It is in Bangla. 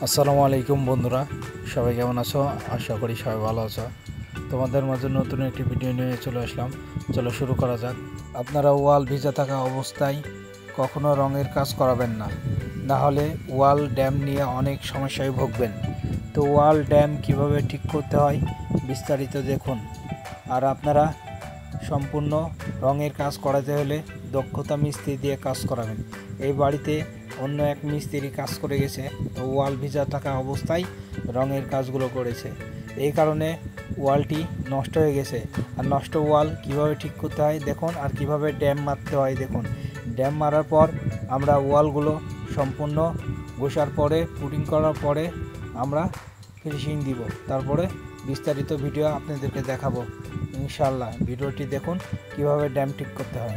আসসালামু আলাইকুম বন্ধুরা, সবাই কেমন আছো? আশা করি সবাই ভালো আছো। তোমাদের মাঝে নতুন একটি ভিডিও নিয়ে চলে আসলাম। চলো শুরু করা যাক। আপনারা ওয়াল ভিজা থাকা অবস্থায় কখনো রঙের কাজ করাবেন না, না হলে ওয়াল ড্যাম নিয়ে অনেক সমস্যায় ভুগবেন। তো ওয়াল ড্যাম কিভাবে ঠিক করতে হয় বিস্তারিত দেখুন। আর আপনারা সম্পূর্ণ রঙের কাজ করাতে হলে দক্ষতা মিস্ত্রি দিয়ে কাজ করাবেন। এই বাড়িতে অন্য এক মিস্ত্রি কাজ করে গেছে, ওয়াল ভিজা থাকা অবস্থায় রঙের কাজগুলো করেছে। এই কারণে ওয়ালটি নষ্ট হয়ে গেছে। আর নষ্ট ওয়াল কিভাবে ঠিক করতে হয় দেখুন, আর কিভাবে ড্যাম মারতে হয় দেখুন। ড্যাম মারার পর আমরা ওয়ালগুলো সম্পূর্ণ ঘষার পরে পুটিং করার পরে আমরা ফিনিশিং দিব। তারপরে বিস্তারিত ভিডিও আপনাদেরকে দেখাবো ইনশাআল্লাহ। ভিডিওটি দেখুন কিভাবে ড্যাম ঠিক করতে হয়।